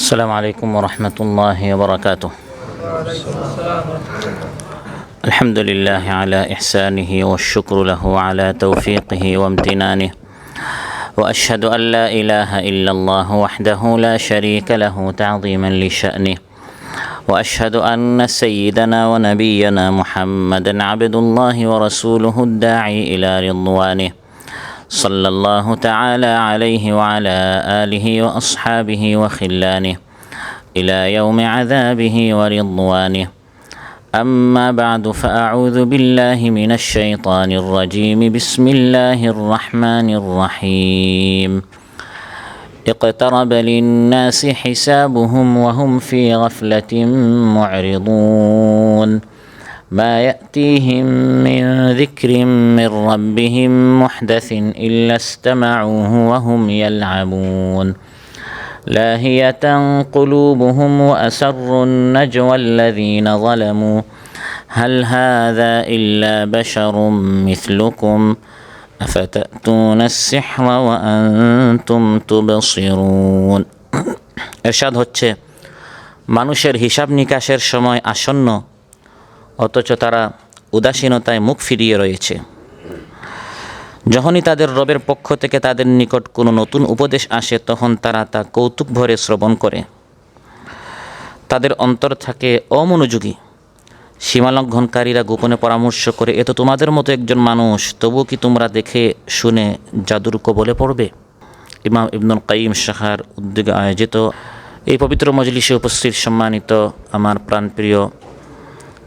السلام عليكم ورحمة الله وبركاته. الحمد لله على إحسانه والشكر له على توفيقه وامتنانه، وأشهد أن لا إله إلا الله وحده لا شريك له تعظيما لشأنه، وأشهد أن سيدنا ونبينا محمدا عبد الله ورسوله الداعي إلى رضوانه، صلى الله تعالى عليه وعلى آله وأصحابه وخلانه إلى يوم عذابه ورضوانه. أما بعد، فأعوذ بالله من الشيطان الرجيم. بسم الله الرحمن الرحيم. اقترب للناس حسابهم وهم في غفلة معرضون. ما يأتيهم من ذكر من ربهم محدث إلا استمعوه وهم يلعبون. لاهية قلوبهم وأسروا النجوى الذين ظلموا هل هذا إلا بشر مثلكم أفتأتون السحر وأنتم تبصرون. এরশাদ হচ্ছে, মানুষের হিসাব নিকাশের সময় আসন্ন, অথচ তারা উদাসীনতায় মুখ ফিরিয়ে রয়েছে। যখনই তাদের রবের পক্ষ থেকে তাদের নিকট কোনো নতুন উপদেশ আসে, তখন তারা তা কৌতুক ভরে শ্রবণ করে। তাদের অন্তর থাকে অমনোযোগী। সীমালঙ্ঘনকারীরা গোপনে পরামর্শ করে, এ তো তোমাদের মতো একজন মানুষ, তবুও কি তোমরা দেখে শুনে জাদুর কবলে পড়বে? ইমাম ইবনুল কাইয়িম শাখার উদ্যোগে আয়োজিত এই পবিত্র মজলিসে উপস্থিত সম্মানিত আমার প্রাণপ্রিয়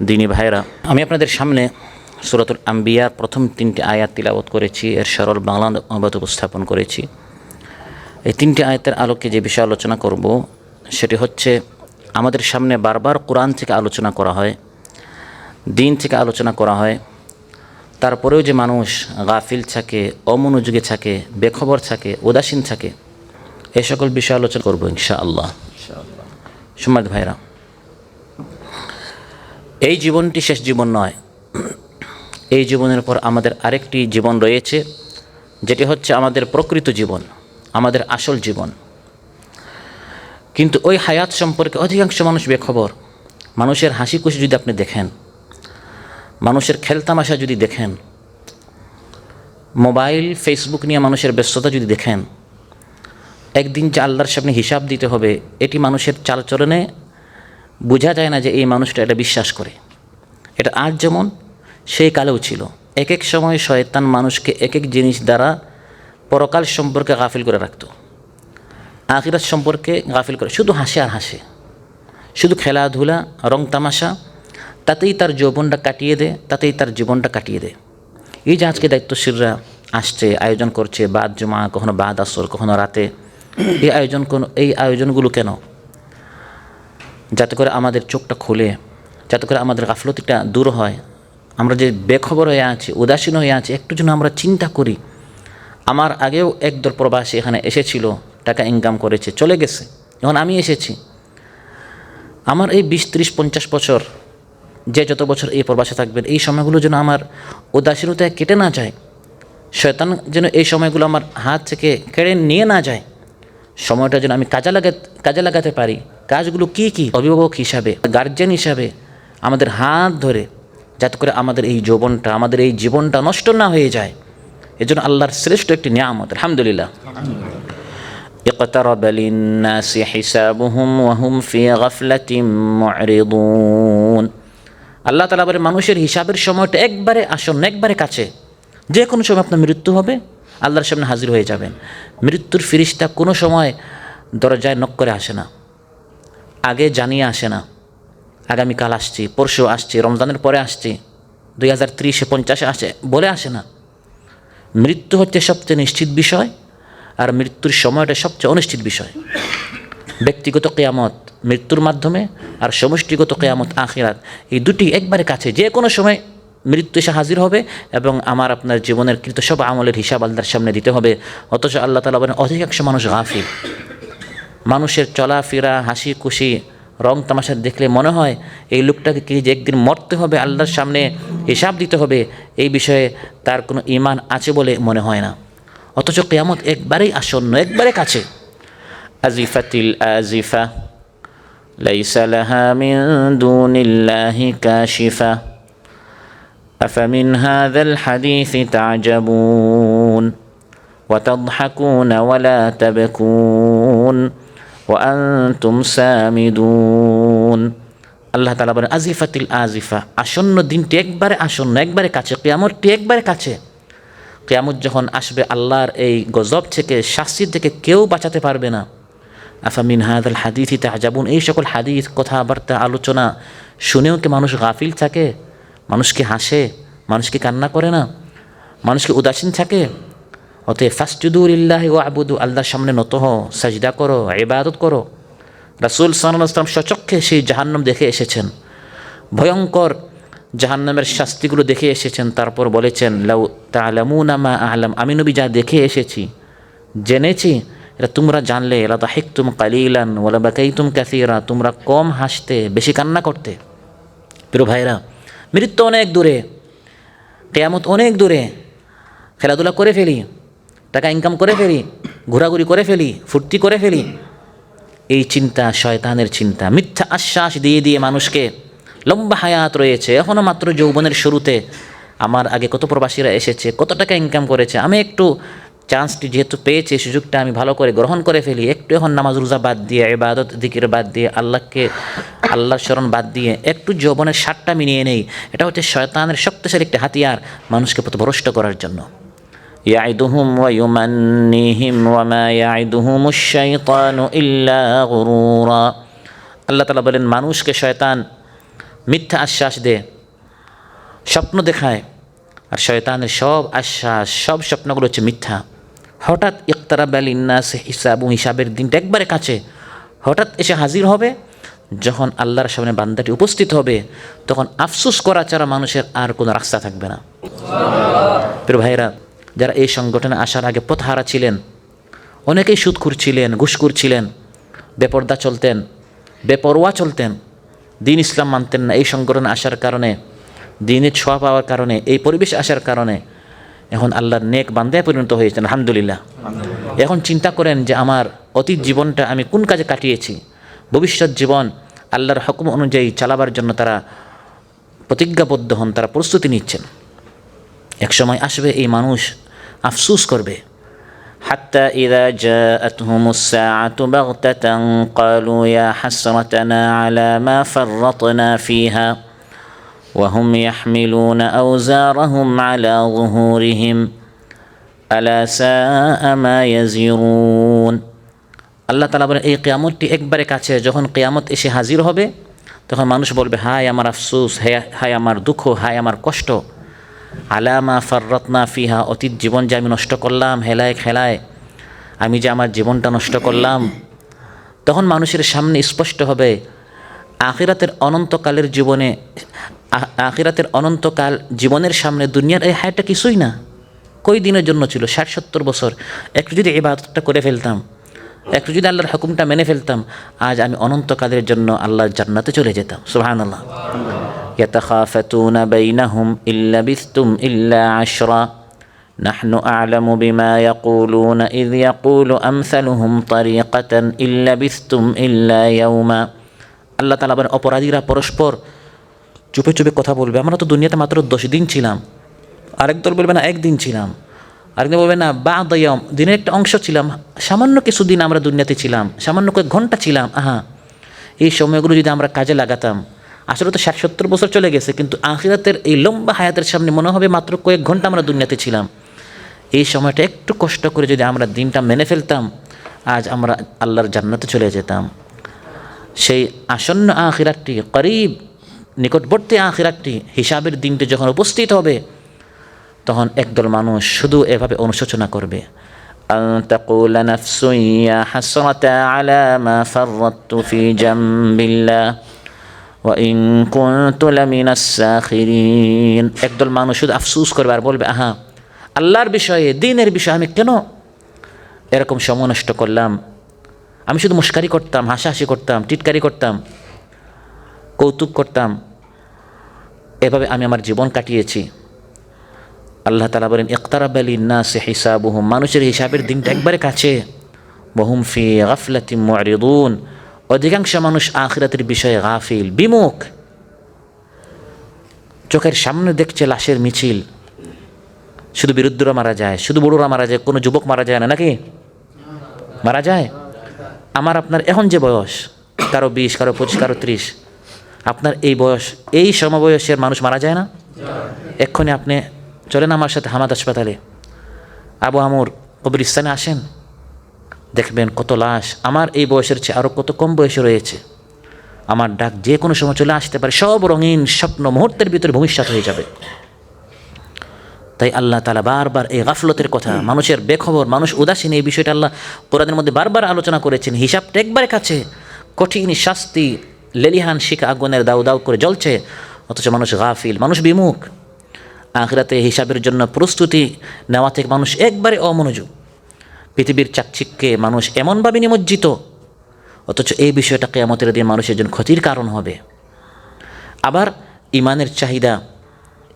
দিনী ভাইরা, আমি আপনাদের সামনে সূরাতুল আম্বিয়ার প্রথম 3টি আয়াত তিলাওয়াত করেছি, এর সরল বাংলা অনুবাদ উপস্থাপন করেছি। এই 3টি আয়াতের আলোকে যে বিষয় আলোচনা করব সেটি হচ্ছে, আমাদের সামনে বারবার কোরআন থেকে আলোচনা করা হয়, দিন থেকে আলোচনা করা হয়, তারপরেও যে মানুষ গাফিল থাকে, অমনোযোগী থাকে, বেখবর থাকে, উদাসীন থাকে, এই সকল বিষয় আলোচনা করব ইনশাআল্লাহ। সম্মানিত ভাইরা, এই জীবনটি শেষ জীবন নয়। এই জীবনের পর আমাদের আরেকটি জীবন রয়েছে, যেটি হচ্ছে আমাদের প্রকৃত জীবন, আমাদের আসল জীবন। কিন্তু ওই হায়াত সম্পর্কে অধিকাংশ মানুষ বেখবর। মানুষের হাসি খুশি যদি আপনি দেখেন, মানুষের খেলতামাশা যদি দেখেন, মোবাইল ফেসবুক নিয়ে মানুষের ব্যস্ততা যদি দেখেন, একদিন যে আল্লাহর সামনে হিসাব দিতে হবে, এটি মানুষের চালচলনে বোঝা যায় না যে এই মানুষটা এটা বিশ্বাস করে। এটা আজ যেমন সেই কালেও ছিল। এক এক সময় শয়তান মানুষকে এক এক জিনিস দ্বারা পরকাল সম্পর্কে গাফিল করে রাখত, আখিরাত সম্পর্কে গাফিল করে। শুধু হাসে আর হাসে, শুধু খেলাধুলা, রং তামাশা, তাতেই তার যৌবনটা কাটিয়ে দেয়, তাতেই তার জীবনটা কাটিয়ে দেয়। এই যে আজকে দায়িত্বশীলরা আসছে, আয়োজন করছে, বাদ জুমা, কখনো বাদ আসর, কখনো রাতে, এই আয়োজনগুলো কেন? যাতে করে আমাদের চোখটা খুলে, যাতে করে আমাদের গাফলতিটা দূর হয়। আমরা যে বেখবর হয়ে আছি, উদাসীন হয়ে আছি, একটু যেন আমরা চিন্তা করি। আমার আগেও একদল প্রবাসী এখানে এসেছিল, টাকা ইনকাম করেছে, চলে গেছে। যখন আমি এসেছি, আমার এই 20, 30, 50 বছর, যে যত বছর এই প্রবাসে থাকবেন, এই সময়গুলো যেন আমার উদাসীনতায় কেটে না যায়। শয়তান যেন এই সময়গুলো আমার হাত থেকে কেড়ে নিয়ে না যায়। সময়টা যেন আমি কাজে লাগাতে পারি। কাজগুলো কি কি? অভিভাবক হিসাবে, গার্জিয়ান হিসাবে আমাদের হাত ধরে, যাতে করে আমাদের এই যৌবনটা, আমাদের এই জীবনটা নষ্ট না হয়ে যায়। এজন্য আল্লাহর শ্রেষ্ঠ একটি নিয়ামত, আলহামদুলিল্লাহ। ইকতারাবা লিন্নাসি হিসাবুহুম ওয়া হুম ফি গাফলাতিন মু'রিদুন। আল্লাহ তাআলা বলেন, মানুষের হিসাবের সময়টা একবারে আসন্ন, একবারে কাছে। যে কোনো সময় আপনার মৃত্যু হবে, আল্লাহর সামনে হাজির হয়ে যাবেন। মৃত্যুর ফিরিস্তা কোনো সময় দরজায় নক করে আসে না, আগে জানিয়ে আসে না, আগামীকাল আসছি, পরশু আসছি, রমজানের পরে আসছি, 2030-এ 50-এ আসে বলে আসে না। মৃত্যু হচ্ছে সবচেয়ে নিশ্চিত বিষয়, আর মৃত্যুর সময়টা সবচেয়ে অনিশ্চিত বিষয়। ব্যক্তিগত কিয়ামত মৃত্যুর মাধ্যমে, আর সমষ্টিগত কিয়ামত আখিরাত, এই দুটি একবারে কাছে। যে কোনো সময় মৃত্যু এসে হাজির হবে এবং আমার আপনার জীবনের কৃত সব আমলের হিসাব আল্লাহর সামনে দিতে হবে। অথচ আল্লাহ তাআলা বলেন, অধিকাংশ মানুষ গাফিল। মানুষের চলাফেরা, হাসি খুশি, রং তামাশা দেখলে মনে হয় এই লোকটাকে কি যে একদিন মরতে হবে, আল্লাহর সামনে হিসাব দিতে হবে, এই বিষয়ে তার কোনো ঈমান আছে বলে মনে হয় না। অথচ কিয়ামত একবারেই আসন্ন, একবারে কাছে। আজিফাতিল আজিফা ليس لها من دون الله كاشفة أفمن هذا الحديث تعجبون وتضحكون ولا تبكون وأنتم سامدون আল্লাহ তাআলা বলেন আজিফাতিল আজিফা, আসন্ন দিনটি একবারে আসন্ন, একবারে কাছে, কিয়ামতটি একবারে কাছে। কিয়ামত যখন আসবে আল্লাহর এই গজব থেকে, শাস্তি থেকে কেউ বাঁচাতে পারবে না। আফামিন হাদাল হাদিসি তাজাবুন, এই সকল হাদিস, কথাবার্তা, আলোচনা শুনেও কি মানুষ গাফিল থাকে? মানুষ কি হাসে? মানুষ কি কান্না করে না? মানুষ কি উদাসীন থাকে? অতএব ফাসজুদু লিল্লাহি ওয়াবুদু, আল্লাহর সামনে নত হও, সাজদা করো, ইবাদত করো। রাসূল সাল্লাল্লাহু আলাইহি ওয়াসাল্লাম সচক্ষে সেই জাহান্নাম দেখে এসেছেন, ভয়ঙ্কর জাহান্নামের শাস্তিগুলো দেখে এসেছেন। তারপর বলেছেন লাউ তা'লামুনা মা আ'লাম, আমি নবী যা দেখে এসেছি, জেনেছি, এটা তোমরা জানলে লা দাহিকতুম কালিলান ওয়া লা বাকাইতুম কাসীরা, তোমরা কম হাসতে, বেশি কান্না করতে। প্রিয় ভাইরা, মৃত্যু অনেক দূরে, কিয়ামত অনেক দূরে। খেলাধুলা করে ফেলি, টাকা ইনকাম করে ফেলি, ঘোরাঘুরি করে ফেলি, ফুর্তি করে ফেলি, এই চিন্তা শয়তানের চিন্তা। মিথ্যা আশ্বাস দিয়ে দিয়ে মানুষকে, লম্বা হায়াত রয়েছে, এখনও মাত্র যৌবনের শুরুতে, আমার আগে কত প্রবাসীরা এসেছে, কত টাকা ইনকাম করেছে, আমি একটু চান্সটি যেহেতু পেয়েছি, সুযোগটা আমি ভালো করে গ্রহণ করে ফেলি, একটু এখন নামাজ রোজা বাদ দিয়ে, ইবাদত জিকির বাদ দিয়ে, আল্লাহর স্মরণ বাদ দিয়ে একটু যৌবনের স্বাদটা মিনিয়ে নেই। এটা হচ্ছে শয়তানের শক্তিশালী একটি হাতিয়ার, মানুষকে পথভ্রষ্ট করার জন্য। ইয়াইদুহুম ওয়া ইউমান্নিহিম ওয়া মা ইয়াইদুহুমুশ শাইতানু ইল্লা গুরুরা। আল্লাহ তাআলা বলেন, মানুষকে শয়তান মিথ্যা আশ্বাস দেয়, স্বপ্ন দেখায়, আর শয়তানের সব আশ্বাস, সব স্বপ্নগুলো হচ্ছে মিথ্যা। হঠাৎ ইকতারাবা লিন্নাস হিসাবু, হিসাবের দিনটা একবারে কাছে, হঠাৎ এসে হাজির হবে। যখন আল্লাহর সামনে বান্দাটি উপস্থিত হবে, তখন আফসোস করা ছাড়া মানুষের আর কোনো রাস্তা থাকবে না। প্রিয় ভাইরা, যারা এই সংগঠনে আসার আগে পথহারা ছিলেন, অনেকেই সুদখোর ছিলেন, ঘুষখোর ছিলেন, বেপরদা চলতেন, বেপরোয়া চলতেন, দিন ইসলাম মানতেন না, এই সংগঠনে আসার কারণে, দিনের ছোঁয়া পাওয়ার কারণে, এই পরিবেশে আসার কারণে এখন আল্লাহর নেক বান্দায় পরিণত হয়েছেন, আলহামদুলিল্লাহ। এখন চিন্তা করেন যে আমার অতীত জীবনটা আমি কোন কাজে কাটিয়েছি, ভবিষ্যৎ জীবন আল্লাহর হুকুম অনুযায়ী চালাবার জন্য তারা প্রতিজ্ঞাবদ্ধ হন, তারা প্রস্তুতি নিচ্ছেন। এক সময় আসবে এই মানুষ আফসোস করবে। হাত্তা ইযা জাআতহুমুস সাআতু বাগতাতান ক্বালু ইয়া হাসরাতানা আলা মা ফাররাতনা ফিহা ওয়া হুম ইয়াহমিলুনা আওজারহুম আলা যুহুরিহিম আলা সাআ মা ইয়াজিরুন। আল্লাহ তাআলা বলেন, এই কিয়ামতটি একবারে কাছে। যখন কিয়ামত এসে হাজির হবে, তখন মানুষ বলবে, হায় আমার আফসোস, হায় আমার দুঃখ, হায় আমার কষ্ট, আলামা ফাররাতনা ফিহা, অতীত জীবন যে আমি নষ্ট করলাম, হেলায় খেলায় আমি যে আমার জীবনটা নষ্ট করলাম। তখন মানুষের সামনে স্পষ্ট হবে আখিরাতের অনন্তকালের জীবনে, আখিরাতের অনন্তকাল জীবনের সামনে দুনিয়ার এই হায়াতটা কিছুই না। কই দিনের জন্য ছিল? 60-70 বছর। একটু যদি ইবাদতটা করে ফেলতাম, একটু যদি আল্লাহর হুকুমটা মেনে ফেলতাম, আজ আমি অনন্তকালের জন্য আল্লাহর জান্নাতে চলে যেতাম। সুবহানাল্লাহ। ইয়াতাখাফাতুনা বাইনাহুম ইল্লা বিসতুম ইল্লা আশরা নাহনু আ'লামু বিমা ইয়াকুলুনা ইয ইয়াকুলু আমসালুহুম তারিকাতান ইল্লা বিসতুম ইল্লা ইয়াওমা। আল্লাহ তাআলা বলেন, অপরাধীরা পরস্পর চুপে চুপে কথা বলবে, আমরা তো দুনিয়াতে মাত্র 10 দিন ছিলাম। আরেক দল বলবে না, একদিন ছিলাম। আরেকদিন বলবে না, বা'দা ইয়াওম, দিনের একটা অংশ ছিলাম, সামান্য কিছুদিন আমরা দুনিয়াতে ছিলাম, সামান্য কয়েক ঘন্টা ছিলাম। এই সময়গুলো যদি আমরা কাজে লাগাতাম, আসলে তো 60-70 বছর চলে গেছে, কিন্তু আখিরাতের এই লম্বা হায়াতের সামনে মনে হবে মাত্র কয়েক ঘন্টা আমরা দুনিয়াতে ছিলাম। এই সময়টা একটু কষ্ট করে যদি আমরা দিনটা মেনে ফেলতাম, আজ আমরা আল্লাহর জান্নাতে চলে যেতাম। সেই আসন্ন আখিরাতটি, করিব নিকটবর্তী আখিরাতটি, হিসাবের দিনটি যখন উপস্থিত হবে, তখন একদল মানুষ শুধু এভাবে অনুশোচনা করবে, আন তাকুলা নাফসুন ইয়া হাসরাতা আলা মা ফাররাতু ফি জামবিল্লাহ ওয়া ইন কুনতু লামিনাস সাখিরিন। একদল মানুষ শুধু আফসোস করবে আর বলবে, আল্লাহর বিষয়ে, দ্বীনের বিষয়ে আমি কেন এরকম সময় নষ্ট করলাম? আমি শুধু মুশকারি করতাম, হাসাহাসি করতাম, টিটকারি করতাম, কৌতুক করতাম, এভাবে আমি আমার জীবন কাটিয়েছি। আল্লাহ তাআলা বলেন, ইকতারাবা লিন্নাসি হিসাবুহুম, মানুষের হিসাবের দিনটা একবারে কাছে। ওয়া হুম ফি গাফলাতিন মু'রিদুন, অধিকাংশ মানুষ আখিরাতের বিষয়ে গাফিল, বিমুখ। চোখের সামনে দেখছে লাশের মিছিল, শুধু বিরুদ্ধরা মারা যায়, শুধু বড়রা মারা যায়, কোনো যুবক মারা যায় না নাকি? মারা যায়। আমার আপনার এখন যে বয়স, কারো 20, কারো 25, কারো 30, আপনার এই বয়স, এই সমবয়সের মানুষ মারা যায় না? এক্ষুনি আপনি চলেন আমার সাথে হামাদ হাসপাতালে, আবু আমর কবরস্থানে আসেন, দেখবেন কত লাশ আমার এই বয়সের চেয়ে আরও কত কম বয়সে রয়েছে। আমার ডাক যে কোনো সময় চলে আসতে পারে, সব রঙিন স্বপ্ন মুহূর্তের ভিতরে ভবিষ্যৎ হয়ে যাবে। তাই আল্লাহ তাআলা বারবার এই গাফলতের কথা, মানুষের বেখবর, মানুষ উদাসীন, এই বিষয়টা আল্লাহ কোরআনের মধ্যে বারবার আলোচনা করেছেন। হিসাবটা একবারে কাছে, কঠিন শাস্তি, লেলিহান শিখা আগুনের দাউ দাউ করে জ্বলছে, অথচ মানুষ গাফিল, মানুষ বিমুখ। আখিরাতে হিসাবের জন্য প্রস্তুতি নেওয়া থেকে মানুষ একবারে অমনোযোগ। পৃথিবীর চাকচিক্যে মানুষ এমনভাবে নিমজ্জিত, অথচ এই বিষয়টা কিয়ামতের দিন মানুষের জন্য ক্ষতির কারণ হবে। আবার ইমানের চাহিদা,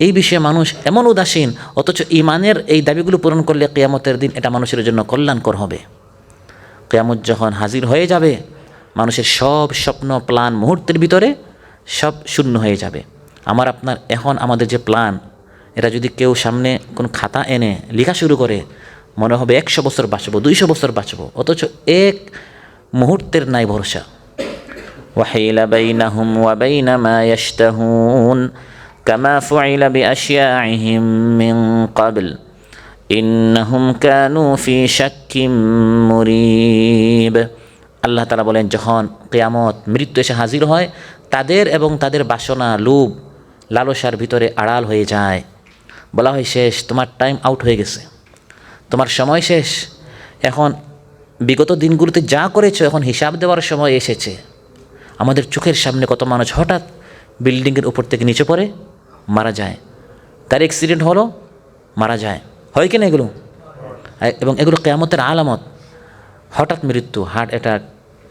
এই বিষয়ে মানুষ এমন উদাসীন, অথচ ইমানের এই দাবিগুলো পূরণ করলে কিয়ামতের দিন এটা মানুষের জন্য কল্যাণকর হবে। কিয়ামত যখন হাজির হয়ে যাবে, মানুষের সব স্বপ্ন প্ল্যান মুহূর্তের ভিতরে সব শূন্য হয়ে যাবে। আমার আপনার এখন আমাদের যে প্ল্যান, এটা যদি কেউ সামনে কোনো খাতা এনে লেখা শুরু করে, মনে হবে 100 বছর বাঁচবো, 200 বছর বাঁচবো, অথচ এক মুহূর্তের নাই ভরসা। ওয়াহিলা বাইনাহুম ওয়া বাইনা মা ইয়াশতাহুন কামা ফুইলা বিআশিয়াইহিম মিন ক্বাবল ইন্নাহুম কানু ফি শাক্কিম মুরিব। আল্লাহ তাআলা বলেন, যখন কিয়ামত, মৃত্যু এসে হাজির হয়, তাদের এবং তাদের বাসনা, লোভ, লালসার ভিতরে আড়াল হয়ে যায়। বলা হয়, শেষ, তোমার টাইম আউট হয়ে গেছে, তোমার সময় শেষ। এখন বিগত দিনগুলোতে যা করেছো, এখন হিসাব দেওয়ার সময় এসেছে। আমাদের চোখের সামনে কত মানুষ হঠাৎ বিল্ডিংয়ের উপর থেকে নিচে পড়ে মারা যায়, তার অ্যাক্সিডেন্ট হলো, মারা যায়, হয় কি না এগুলো? এবং এগুলো কিয়ামতের আলামত। হঠাৎ মৃত্যু, হার্ট অ্যাটাক,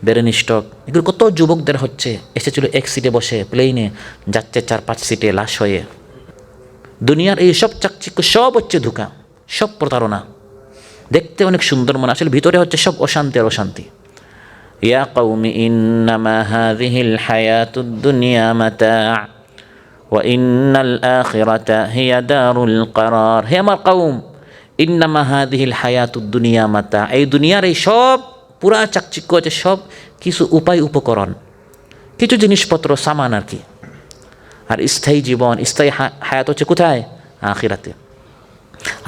ব্রেন স্ট্রোক, এগুলো কত যুবকদের হচ্ছে। এসেছিল এক সিটে বসে, প্লেনে যাচ্ছে 4-5 সিটে লাশ হয়ে। দুনিয়ার এই সব চাকচিক্য সব হচ্ছে ধোঁকা, সব প্রতারণা। দেখতে অনেক সুন্দর মনে, আসলে ভিতরে হচ্ছে সব অশান্তি আর অশান্তি। ইয়া কওমি ইন্নামা হাযিহিল হায়াতুদ দুনিয়া মাতা' ওয়া ইন্নাল আখিরাতা হিয়া দারুল করার। হে আমার কওম, ইন্নামা হাযিহিল হায়াতুদ দুনিয়া মাতা', এই দুনিয়ার এই সব পুরা চাকচিক্য হচ্ছে সব কিছু উপায় উপকরণ, কিছু জিনিসপত্র, সামান আর কি। আর স্থায়ী জীবন, স্থায়ী হায়াত হচ্ছে কোথায়? আখিরাতে।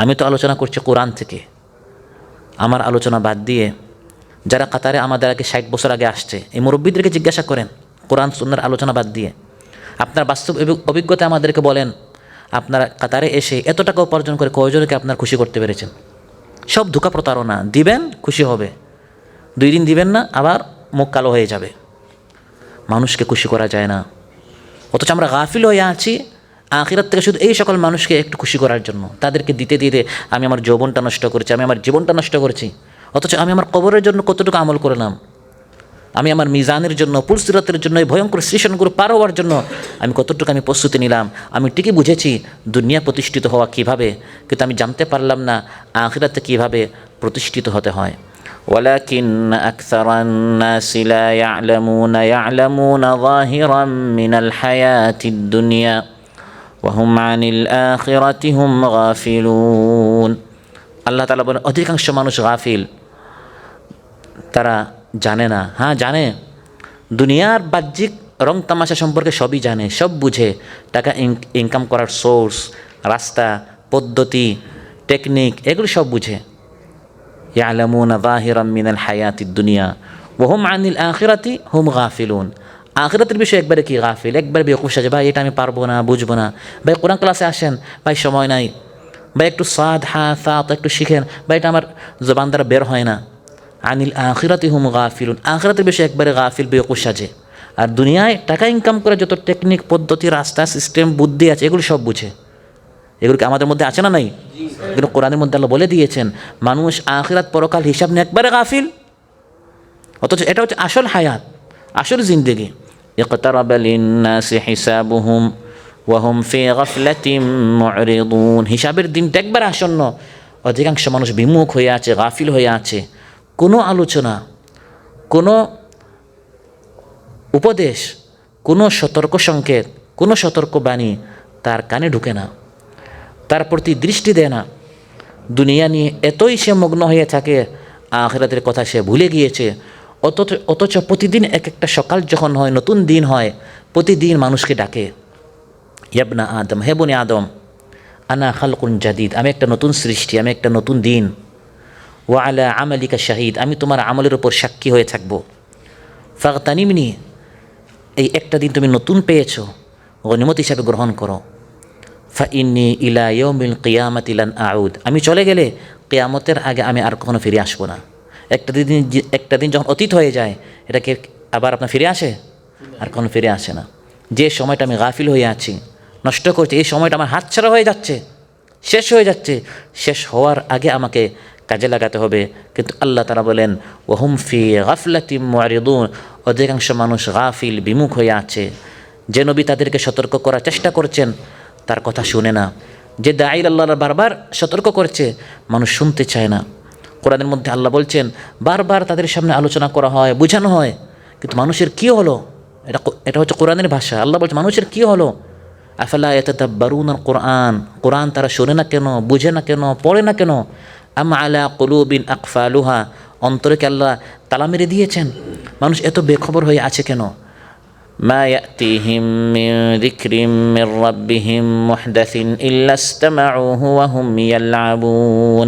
আমি তো আলোচনা করছি কোরআন থেকে, আমার আলোচনা বাদ দিয়ে যারা কাতারে আমাদের আগে 60 বছর আগে আসছে, এই মুরব্বীদেরকে জিজ্ঞাসা করেন, কোরআন সুন্নাহর আলোচনা বাদ দিয়ে আপনার বাস্তব অভিজ্ঞতা আমাদেরকে বলেন, আপনারা কাতারে এসে এত টাকা উপার্জন করে কয়জনকে আপনার খুশি করতে পেরেছেন? সব ধোঁকা, প্রতারণা। দিবেন, খুশি হবে, 2 দিন দিবেন না, আবার মুখ কালো হয়ে যাবে। মানুষকে খুশি করা যায় না, অথচ আমরা গাফিল হয়ে আছি আখিরাত থেকে শুধু এই সকল মানুষকে একটু খুশি করার জন্য। তাদেরকে দিতে দিতে আমি আমার যৌবনটা নষ্ট করেছি, আমি আমার জীবনটা নষ্ট করেছি। অথচ আমি আমার কবরের জন্য কতটুকু আমল করলাম, আমি আমার মিজানের জন্য, পুলসিরাতের জন্য, এই ভয়ঙ্কর সৃষ্টিগুলো পার হওয়ার জন্য আমি কতটুকু আমি প্রস্তুতি নিলাম। আমি ঠিকই বুঝেছি দুনিয়া প্রতিষ্ঠিত হওয়া কীভাবে, কিন্তু আমি জানতে পারলাম না আখিরাতে কীভাবে প্রতিষ্ঠিত হতে হয়। ওয়ালাকিন আকসারান নাসি লা ইয়ালামুনা ইয়ালামুনা যাহিরাম মিনাল হায়াতিদ দুনিয়া ওয়া হুম আনিল আখিরাতি হুম গাফিলুন। আল্লাহ তাআলা বলেন, অধিকাংশ মানুষ গাফিল, তারা জানে না। হ্যাঁ জানে, দুনিয়ার বাহ্যিক রং তামাশা সম্পর্কে সবই জানে, সব বুঝে। টাকা ইনকাম করার সোর্স, রাস্তা, পদ্ধতি, টেকনিক, এগুলো সব বুঝে। ইয়ালামুনা যাহিরাম মিনাল হায়াতিদ দুনিয়া ওয়া হুম আনিল আখিরাতি হুম গাফিলুন। আখিরাতের বিষয়ে একবারে কি গাফিল, একবারে বেকুশ আছে, ভাই এটা আমি পারবো না, বুঝবো না। ভাই কোরআন ক্লাসে আসেন, ভাই সময় নাই। ভাই একটু সাদ হা সাত একটু শিখেন, ভাই এটা আমার জবান দ্বারা বের হয় না। আনিল আখিরাতি হুম গাফিলুন, আখিরাতের বিষয়ে একবারে গাফিল, বেকুশ আছে। আর দুনিয়ায় টাকা ইনকাম করে যত টেকনিক, পদ্ধতি, রাস্তা, সিস্টেম, বুদ্ধি আছে, এগুলো সব বুঝে। এগুলো কি আমাদের মধ্যে আছে না? নাই। এগুলো কোরআনের মধ্যে আল্লাহ বলে দিয়েছেন, মানুষ আখিরাত পরকাল হিসাব নিয়ে একবারে গাফিল। অথচ এটা হচ্ছে আসল হায়াত, আসল জিন্দেগি। ইকতারাবা লিন্নাসি হিসাবুহুম ওয়া হুম ফি গাফলাতিম মুরিদুন। হিসাবের দিনটা একবারে আসন্ন, অধিকাংশ মানুষ বিমুখ হয়ে আছে, গাফিল হয়ে আছে। কোনো আলোচনা, কোনো উপদেশ, কোনো সতর্ক সংকেত, কোনো সতর্ক বাণী তার কানে ঢুকে না, তার প্রতি দৃষ্টি দেয় না। দুনিয়া নিয়ে এতই সে মগ্ন হয়ে থাকে, আখিরাতের কথা সে ভুলে গিয়েছে। অথচ প্রতিদিন এক একটা সকাল যখন হয়, নতুন দিন হয়, প্রতিদিন মানুষকে ডাকে, ইয়াবনা আদম, হে বনি আদম, আনা খালকুন জাদিদ, আমি একটা নতুন সৃষ্টি, আমি একটা নতুন দিন। ওয়া আলা আমালিকা শাহিদ, আমি তোমার আমলের ওপর সাক্ষী হয়ে থাকবো। ফাগতানিমনি, এই একটা দিন তুমি নতুন পেয়েছো, গনিমত হিসাবে গ্রহণ করো। ফাইন্নি ইলা ইয়াউমিল কিয়ামাতি লান আউদ, আমি চলে গেলে কিয়ামতের আগে আমি আর কখনো ফিরে আসবো না। একটা দিন যখন অতীত হয়ে যায়, এটাকে আবার আপনার ফিরে আসে? আর কখনো ফিরে আসে না। যে সময়টা আমি গাফিল হয়ে আছি, নষ্ট করছি, এই সময়টা আমার হাতছাড়া হয়ে যাচ্ছে, শেষ হয়ে যাচ্ছে। শেষ হওয়ার আগে আমাকে কাজে লাগাতে হবে। কিন্তু আল্লাহ তাআলা বলেন, ওয়াহুম ফি গাফলাতিম মুরিদুন, অধিকাংশ মানুষ গাফিল, বিমুখ হয়ে আছে। যে নবী তাদেরকে সতর্ক করার চেষ্টা করছেন, তার কথা শুনে না। যে দাঈ আল্লাহ বারবার সতর্ক করছে, মানুষ শুনতে চায় না। কোরআনের মধ্যে আল্লাহ বলছেন, বারবার তাদের সামনে আলোচনা করা হয়, বোঝানো হয়, কিন্তু মানুষের কী হলো? এটা হচ্ছে কোরআনের ভাষা। আল্লাহ বলছে, মানুষের কী হলো? আফালা ইয়াতাদাব্বারুনাল কোরআন, কোরআন তারা শোনে না কেন, বুঝে না কেন, পড়ে না কেন? আম আলা কুলুবিন আকফালুহা, অন্তরকে আল্লাহ তালা মেরে দিয়েছেন। মানুষ এত বেখবর হয়ে আছে কেন? মা ইয়াতিহিম মিন যিকরিম মির রাব্বিহিম মুহদাসিন ইল্লা ইসতামাউহু ওয়া হুম ইয়ালআবুন,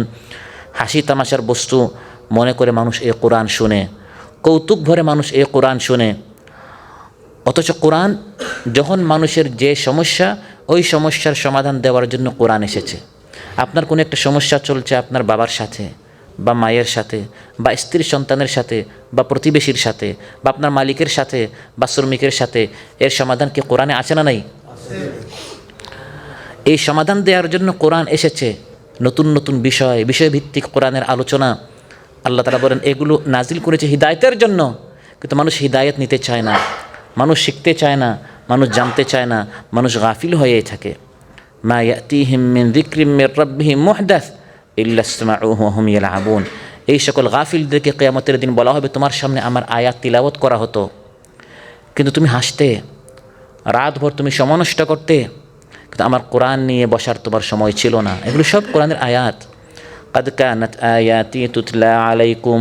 হাসি তামাশার বস্তু মনে করে মানুষ এই কোরআন শুনে, কৌতুক ভরে মানুষ এই কোরআন শুনে। অথচ কোরআন যখন মানুষের যে সমস্যা, ওই সমস্যার সমাধান দেওয়ার জন্য কোরআন এসেছে। আপনার কোনো একটা সমস্যা চলছে আপনার বাবার সাথে, বা মায়ের সাথে, বা স্ত্রীর সন্তানের সাথে, বা প্রতিবেশীর সাথে, বা আপনার মালিকের সাথে, বা শ্রমিকের সাথে, এর সমাধান কি কোরআনে আছে না নাই? এই সমাধান দেওয়ার জন্য কোরআন এসেছে। নতুন নতুন বিষয়ভিত্তিক কোরআনের আলোচনা। আল্লাহ তাআলা বলেন, এগুলো নাজিল করেছে হিদায়তের জন্য। কিন্তু মানুষ হিদায়ত নিতে চায় না, মানুষ শিখতে চায় না, মানুষ জানতে চায় না, মানুষ গাফিল হয়েই থাকে। মা ইয়াতিহিম মিন যিকরিম মির রাব্বিহিম মুহদাস ইল্লা ইসতামাউহু ওয়া হুম ইয়ালআবুন, এই সকল গাফিলদেরকে কিয়ামতের দিন বলা হবে, তোমার সামনে আমার আয়াত তিলাওয়াত করা হতো, কিন্তু তুমি হাসতে, রাতভর তুমি সময় নষ্ট করতে, কিন্তু আমার কোরআন নিয়ে বসার তোমার সময় ছিল না। এগুলো সব কোরআনের আয়াত। কাদ কানাত আয়াতি তুতলা আলাইকুম,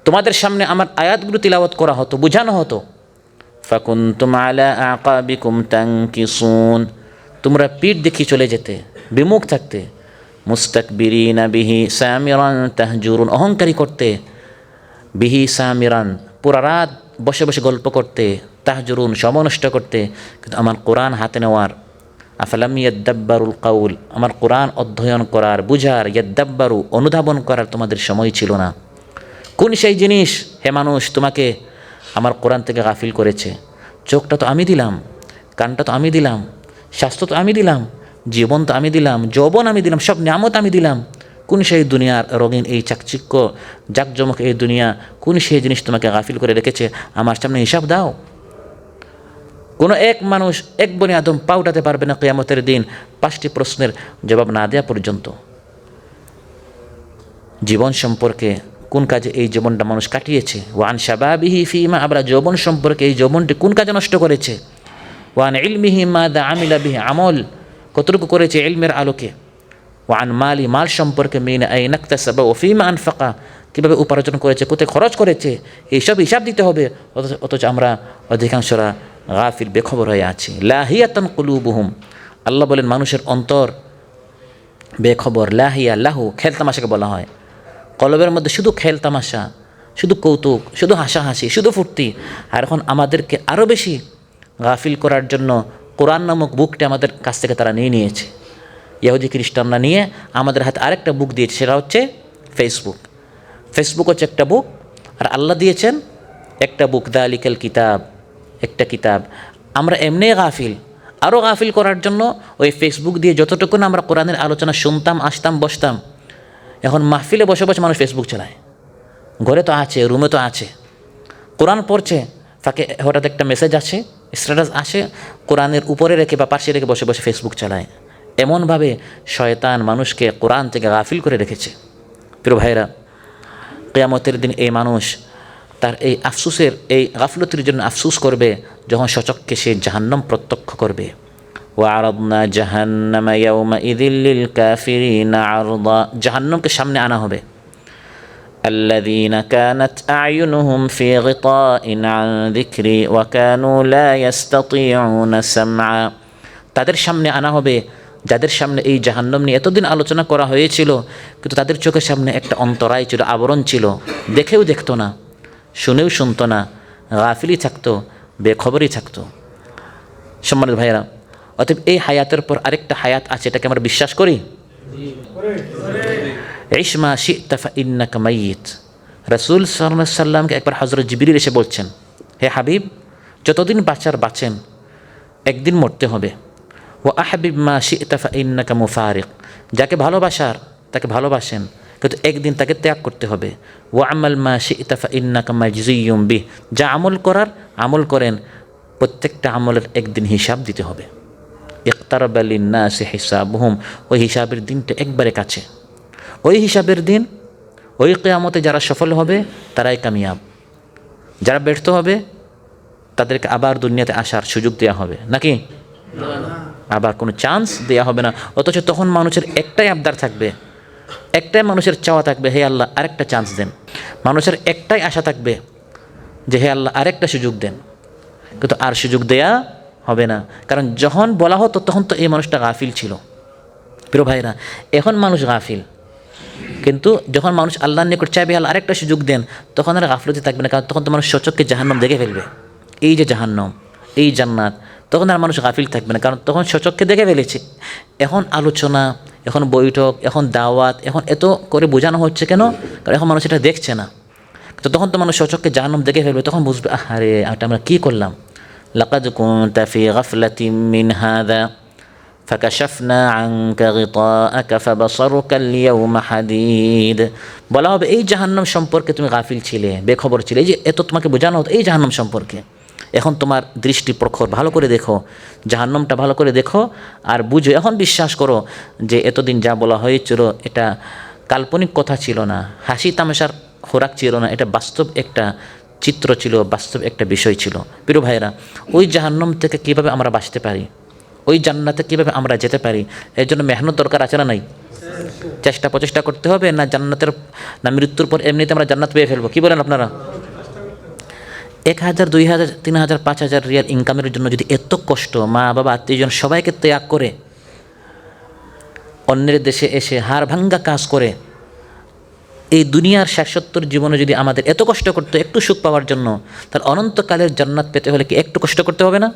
তোমাদের সামনে আমার আয়াতগুলো তিলাওয়াত করা হতো, বোঝানো হতো। ফাকুনতুম আলা আকাবিকুম তানকিসুন, তোমরা পিঠ দেখিয়ে চলে যেতে, বিমুখ থাকতে। মুস্তাকবিরিনা বিহি সামিরান তাহজুরুন, অহংকারী করতে। বিহি সামিরান, পুরা রাত বসে বসে গল্প করতে। তাহজুরুন, সময় নষ্ট করতে। কিন্তু আমার কোরআন হাতে নেওয়ার, আফালাম ইয়াদ্দাব্বারুল কাউল, আমার কোরআন অধ্যয়ন করার, বুঝার, ইয়াদ্দাব্বারু, অনুধাবন করার তোমাদের সময় ছিল না। কোন সেই জিনিস হে মানুষ তোমাকে আমার কোরআন থেকে গাফিল করেছে? চোখটা তো আমি দিলাম, কানটা তো আমি দিলাম, স্বাস্থ্য তো আমি দিলাম, জীবন তো আমি দিলাম, যৌবন আমি দিলাম, সব নিয়ামত আমি দিলাম। কোন সেই দুনিয়ার রঙিন এই চাকচিক্য জাকজমক এই দুনিয়া, কোন সেই জিনিস তোমাকে গাফিল করে রেখেছে? আমার সামনে হিসাব দাও। কোনো এক মানুষ, এক বনি আদম পা উঠাতে পারবে না কিয়ামতের দিন 5টি প্রশ্নের জবাব না দেওয়া পর্যন্ত। জীবন সম্পর্কে কোন কাজে এই জীবনটা মানুষ কাটিয়েছে? ওয়ান শাবাবিহি ফিমা, আমরা যৌবন সম্পর্কে এই যৌবনটি কোন কাজে নষ্ট করেছে? ওয়ান ইলমিহি মাদা আমিলা বিহি, আমল কতটুকু করেছে ইলমের আলোকে। ওয়ান মালি, মাল সম্পর্কে মিন আইনা ইকতাসাবা ওয়া ফিমা আনফাকা, কীভাবে উপার্জন করেছে, কোথায় খরচ করেছে, এইসব হিসাব দিতে হবে। অথচ আমরা অধিকাংশরা গাফিল, বেখবর হয়ে আছি। লাহিয়াতান কুলুবুহুম, আল্লাহ বলেন মানুষের অন্তর বেখবর। লাহিয়া, লাহু খেলতামাশাকে বলা হয়। কলবের মধ্যে শুধু খেলতামাশা, শুধু কৌতুক, শুধু হাসাহাসি, শুধু ফুর্তি। আর এখন আমাদেরকে আরও বেশি গাফিল করার জন্য কোরআন নামক বুকটা আমাদের কাছ থেকে তারা নিয়েছে। ইহুদি খ্রিস্টানরা নিয়ে আমাদের হাতে আরেকটা বুক দিয়েছে, সেটা হচ্ছে ফেসবুক। ফেসবুক হচ্ছে একটা বুক, আর আল্লাহ দিয়েছেন একটা বুক, দালিকাল কিতাব, একটা কিতাব। আমরা এমনি গাফিল, আরও গাফিল করার জন্য ওই ফেসবুক দিয়ে যতটুকু না আমরা কোরআনের আলোচনা শুনতাম, আসতাম, বসতাম, এখন মাহফিলে বসে বসে মানুষ ফেসবুক চালায়। ঘরে তো আছে, রুমে তো আছে, কোরআন পড়ছে, ফাঁকে হঠাৎ একটা মেসেজ আসে, স্ট্যাটাস আসে, কোরআনের উপরে রেখে বা পাশে রেখে বসে বসে ফেসবুক চালায়। এমনভাবে শয়তান মানুষকে কোরআন থেকে গাফিল করে রেখেছে। প্রিয় ভাইরা, কিয়ামতের দিন এই মানুষ তার এই আফসোসের এই গাফলতির জন্য আফসোস করবে যখন সচক্ষে সে জাহান্নাম প্রত্যক্ষ করবে। ওয়া'আরাদনা জাহান্নামা ইয়াওমাইযিল লিল কাফিরিনা আরদা, জাহান্নামকে সামনে আনা হবে। الذين كانت أعينهم في غطاء عن ذكري وكانوا لا يستطيعون سمعا, তাদের সামনে আনা হবে যাদের সামনে এই জাহান্নাম নিয়ে এতদিন আলোচনা করা হয়েছিল, কিন্তু তাদের চোখের সামনে একটা অন্তরায় ছিল, আবরণ ছিল, দেখেও দেখতো না, শুনেও শুনতো না, গাফিলি থাকতো, বেখবরই থাকতো। সম্মানিত ভাইয়েরা, অতএব এই হায়াতের পর আরেকটা হায়াত আছে, এটাকে আমরা বিশ্বাস করি। ইশ মা শি'তা ফাইন্নাকা মাইয়িত। রাসূল সাল্লাল্লাহু আলাইহি সাল্লামকে একবার হযরত জিবরিল এসে বলছেন, হে হাবিব, যতদিন বাঁচার বাঁচেন, একদিন মরতে হবে। ওয়া আহবিব মা শি'তা ফাইন্নাকা মুফারিক, যাকে ভালোবাসার তাকে ভালোবাসেন, কিন্তু একদিন তাকে ত্যাগ করতে হবে। ওয়া আমাল মা শি'তা ফাইন্নাকা মাজজিয়ুম বিহ, যা আমল করার আমল করেন, প্রত্যেকটা আমলের একদিন হিসাব দিতে হবে। ইকতারাবা লিন-নাসি হিসাবুহুম, ওই হিসাবের দিনটা একবারে কাছে। ওই হিসাবের দিন, ওই কিয়ামতে যারা সফল হবে তারাই কামিয়াব, যারা ব্যর্থ হবে তাদেরকে আবার দুনিয়াতে আসার সুযোগ দেওয়া হবে নাকি? আবার কোনো চান্স দেওয়া হবে না। অথচ তখন মানুষের একটাই আবদার থাকবে, একটাই মানুষের চাওয়া থাকবে, হে আল্লাহ আরেকটা চান্স দেন। মানুষের একটাই আশা থাকবে যে হে আল্লাহ আরেকটা সুযোগ দেন, কিন্তু আর সুযোগ দেয়া হবে না। কারণ যখন বলা হতো তখন তো এই মানুষটা গাফিল ছিল। প্রিয় ভাইরা, এখন মানুষ গাফিল, কিন্তু যখন মানুষ আল্লাহর নিকট চাইবে আল্লাহ আরেকটা সুযোগ দেন, তখন আর গাফলতি থাকবে না। কারণ তখন তো মানুষ সচক্ষে জাহান্নাম দেখে ফেলবে, এই যে জাহান্নাম, এই জান্নাত, তখন আর মানুষ গাফিল থাকবে না, কারণ তখন সচক্ষে দেখে ফেলেছে। এখন আলোচনা, এখন বৈঠক, এখন দাওয়াত, এখন এত করে বোঝানো হচ্ছে কেন? কারণ এখন মানুষ এটা দেখছে না। তো তখন তো মানুষ সচক্ষে জাহান্নাম দেখে ফেলবে, তখন বুঝবে আরে এটা আমরা কী করলাম। লাকাদ কুনতা ফি গাফলাতিন মিন হাযা ফাকাশাফনা আনকা গিতাআকা ফাবাসারুকা আল-ইয়াওমা হাদীদ। বলা হবে এই জাহান্নাম সম্পর্কে তুমি গাফিল ছিলে, বেখবর ছিলে, এই যে এত তোমাকে বোঝানো হতো এই জাহান্নাম সম্পর্কে, এখন তোমার দৃষ্টি প্রখর, ভালো করে দেখো, জাহান্নামটা ভালো করে দেখো আর বুঝো, এখন বিশ্বাস করো যে এতদিন যা বলা হয়েছিল এটা কাল্পনিক কথা ছিল না, হাসি তামাশার খোরাক ছিল না, এটা বাস্তব একটা চিত্র ছিল, বাস্তব একটা বিষয় ছিল। প্রিয় ভাইরা, ওই জাহান্নাম থেকে কীভাবে আমরা বাঁচতে পারি, ওই জান্নাতে কীভাবে আমরা যেতে পারি, এর জন্য মেহনত দরকার আছে না নাই? চেষ্টা প্রচেষ্টা করতে হবে, না জান্নাতের না মৃত্যুর পর এমনিতে আমরা জান্নাত পেয়ে ফেলবো? কি বলেন আপনারা? 1000, 2000, 3000, 5000 রিয়াল ইনকামের জন্য যদি এত কষ্ট, মা বাবা আত্মীয়জন সবাইকে ত্যাগ করে অন্যের দেশে এসে হাড় ভাঙ্গা কাজ করে, এই দুনিয়ার 60-70 জীবনে যদি আমাদের এত কষ্ট করতে একটু সুখ পাওয়ার জন্য, তার অনন্তকালের জান্নাত পেতে হলে কি একটু কষ্ট করতে হবে না?